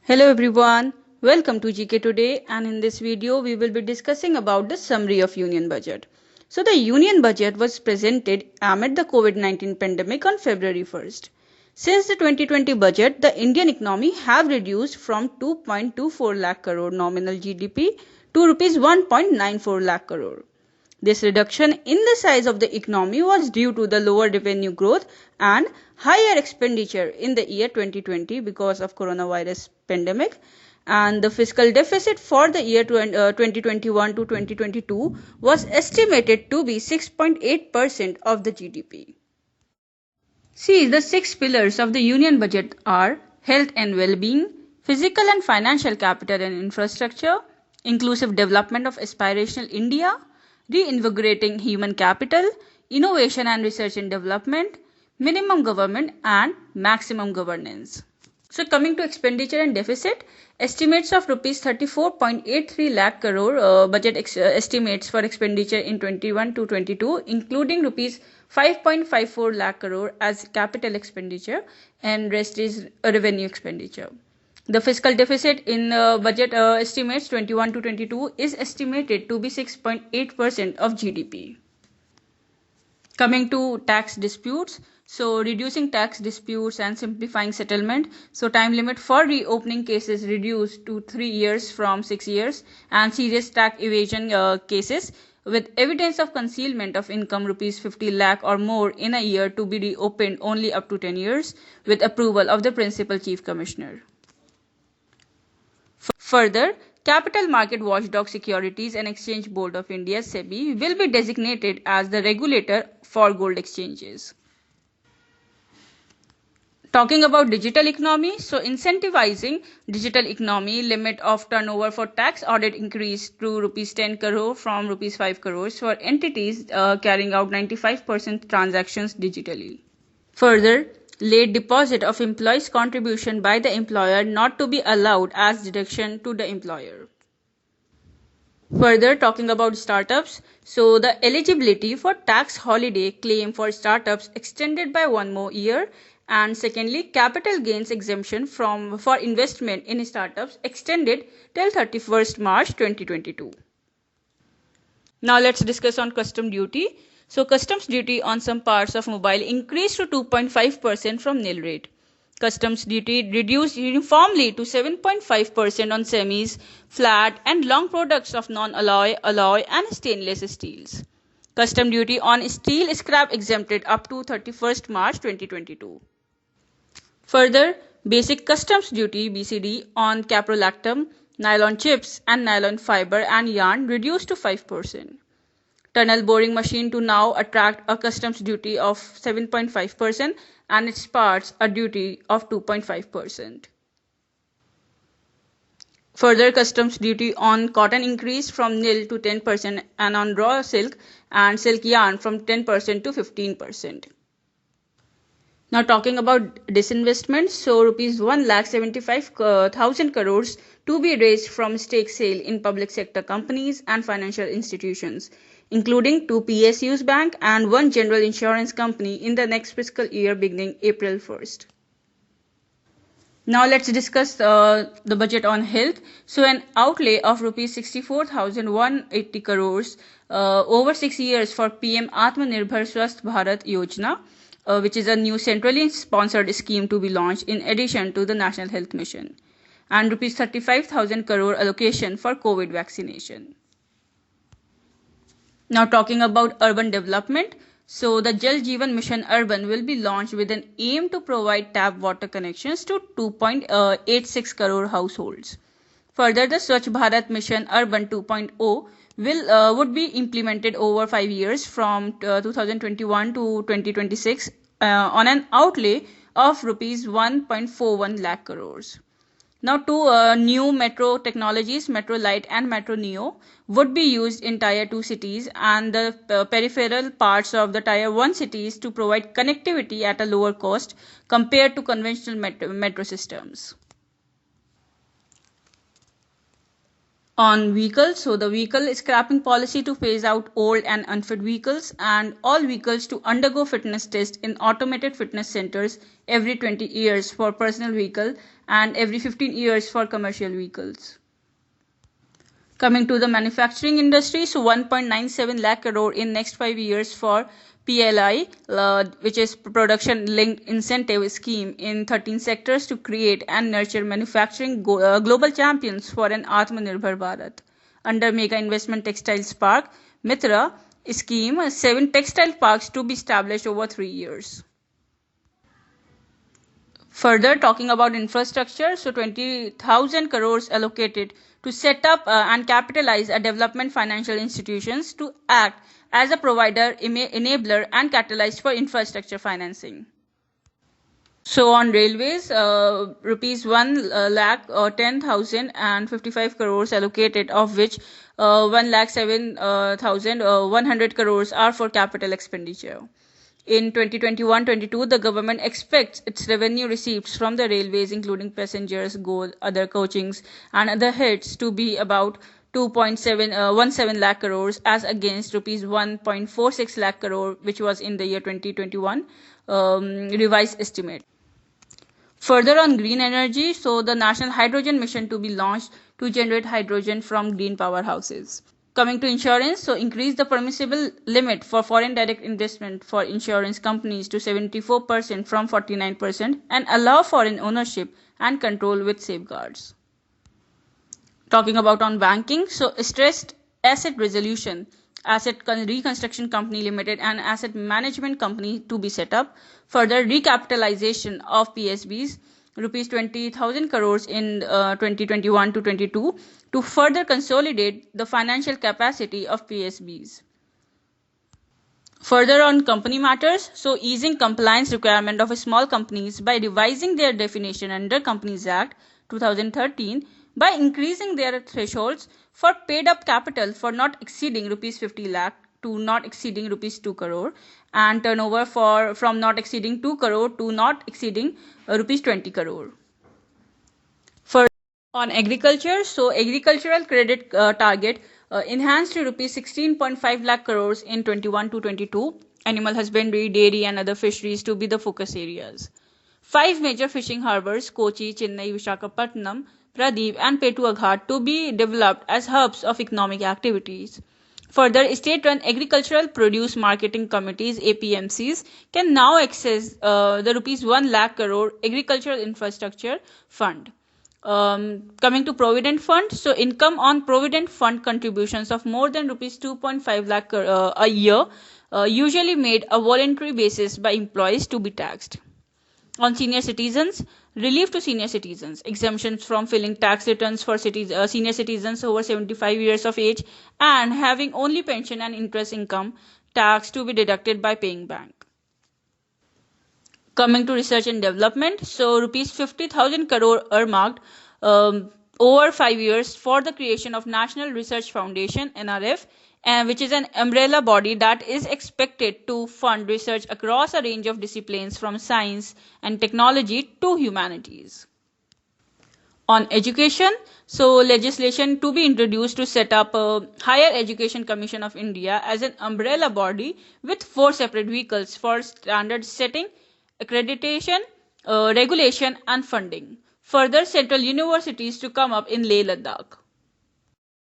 Hello everyone, welcome to GK Today, and in this video we will be discussing about the summary of Union Budget. So the Union Budget was presented amid the COVID-19 pandemic on February 1st. Since the 2020 budget, the Indian economy have reduced from 2.24 lakh crore nominal GDP to rupees 1.94 lakh crore. This reduction in the size of the economy was due to the lower revenue growth and higher expenditure in the year 2020 because of coronavirus pandemic, and the fiscal deficit for the year 2021 to 2022 was estimated to be 6.8% of the GDP. See, the six pillars of the Union Budget are health and well-being, physical and financial capital and infrastructure, inclusive development of aspirational India, reinvigorating human capital, innovation and research and development, minimum government and maximum governance. So coming to expenditure and deficit, estimates of rupees 34.83 lakh crore budget estimates for expenditure in 21 to 22, including rupees 5.54 lakh crore as capital expenditure and rest is revenue expenditure. The fiscal deficit in budget estimates 21 to 22 is estimated to be 6.8% of GDP. Coming to tax disputes, so reducing tax disputes and simplifying settlement. So time limit for reopening cases reduced to 3 years from 6 years, and serious tax evasion cases with evidence of concealment of income rupees 50 lakh or more in a year to be reopened only up to 10 years with approval of the Principal Chief Commissioner. Further, Capital Market Watchdog Securities and Exchange Board of India (SEBI) will be designated as the regulator for gold exchanges. Talking about digital economy, so incentivizing digital economy, limit of turnover for tax audit increased to rupees 10 crore from rupees 5 crores for entities carrying out 95% transactions digitally. Further, late deposit of employees' contribution by the employer not to be allowed as deduction to the employer. Further, talking about startups, so the eligibility for tax holiday claim for startups extended by 1 more year, and secondly, capital gains exemption for investment in startups extended till 31st March 2022. Now let's discuss on custom duty. So customs duty on some parts of mobile increased to 2.5% from nil rate. Customs duty reduced uniformly to 7.5% on semis, flat and long products of non-alloy, alloy and stainless steels. Custom duty on steel scrap exempted up to 31st March 2022. Further, basic customs duty BCD on caprolactam, nylon chips and nylon fiber and yarn reduced to 5%. Tunnel boring machine to now attract a customs duty of 7.5% and its parts a duty of 2.5%. Further, customs duty on cotton increased from nil to 10% and on raw silk and silk yarn from 10% to 15%. Now talking about disinvestment, so rupees 1,75,000 crores to be raised from stake sale in public sector companies and financial institutions, including 2 PSUs bank and 1 general insurance company in the next fiscal year beginning April 1st. Now let's discuss the budget on health. So an outlay of rupees 64,180 crores over 6 years for PM Atmanirbhar Swasth Bharat Yojana, which is a new centrally sponsored scheme to be launched in addition to the National Health Mission, and rupees 35,000 crore allocation for COVID vaccination. Now talking about urban development, so the Jal Jeevan Mission Urban will be launched with an aim to provide tap water connections to 2.86 crore households. Further, the Swachh Bharat Mission Urban 2.0 would be implemented over 5 years from 2021 to 2026 on an outlay of rupees 1.41 lakh crores. Now, two new metro technologies, Metro Light and Metro Neo, would be used in Tier 2 cities and the peripheral parts of the Tier 1 cities to provide connectivity at a lower cost compared to conventional metro systems. On vehicles, so the vehicle scrapping policy to phase out old and unfit vehicles, and all vehicles to undergo fitness test in automated fitness centers every 20 years for personal vehicle and every 15 years for commercial vehicles. Coming to the manufacturing industry, so 1.97 lakh crore in next 5 years for PLI, which is production linked incentive scheme in 13 sectors to create and nurture manufacturing global champions for an Atmanirbhar Bharat. Under Mega Investment Textiles Park, Mitra scheme, 7 textile parks to be established over 3 years. Further, talking about infrastructure, so 20,000 crores allocated to set up and capitalize a development financial institutions to act as a provider, enabler and catalyst for infrastructure financing. So on railways, rupees 1 lakh 10,055 crores allocated, of which 1,07,100 crores are for capital expenditure. In 2021-22, the government expects its revenue receipts from the railways, including passengers, other coachings, and other heads, to be about 2.17 lakh crores as against rupees 1.46 lakh crore, which was in the year 2021 revised estimate. Further on green energy, so the National Hydrogen Mission to be launched to generate hydrogen from green powerhouses. Coming to insurance, so increase the permissible limit for foreign direct investment for insurance companies to 74% from 49% and allow foreign ownership and control with safeguards. Talking about on banking, so stressed asset resolution, asset reconstruction company limited and asset management company to be set up. Further recapitalization of PSBs, rupees 20,000 crores in 2021 to 22 to further consolidate the financial capacity of PSBs. Further on company matters, so easing compliance requirement of small companies by revising their definition under Companies Act 2013 by increasing their thresholds for paid up capital for not exceeding rupees 50 lakh to not exceeding rupees 2 crore and turnover from not exceeding 2 crore to not exceeding rupees 20 crore. On agriculture, so agricultural credit target enhanced to rupees 16.5 lakh crores in 21 to 22. Animal husbandry, dairy and other fisheries to be the focus areas. 5 major fishing harbors, Kochi, Chennai, Visakhapatnam, Pradeep and Petuaghat to be developed as hubs of economic activities. Further, state-run agricultural produce marketing committees (APMCs) can now access the rupees 1 lakh crore agricultural infrastructure fund. Coming to Provident Fund, so income on Provident Fund contributions of more than rupees 2.5 lakh a year, usually made a voluntary basis by employees to be taxed. On senior citizens, relief to senior citizens, exemptions from filing tax returns for senior citizens over 75 years of age and having only pension and interest income tax to be deducted by paying bank. Coming to research and development, so rupees 50,000 crore earmarked over 5 years for the creation of National Research Foundation (NRF), which is an umbrella body that is expected to fund research across a range of disciplines from science and technology to humanities. On education, so legislation to be introduced to set up a Higher Education Commission of India as an umbrella body with 4 separate vehicles for standard setting, accreditation, regulation and funding. Further, central universities to come up in Leh Ladakh.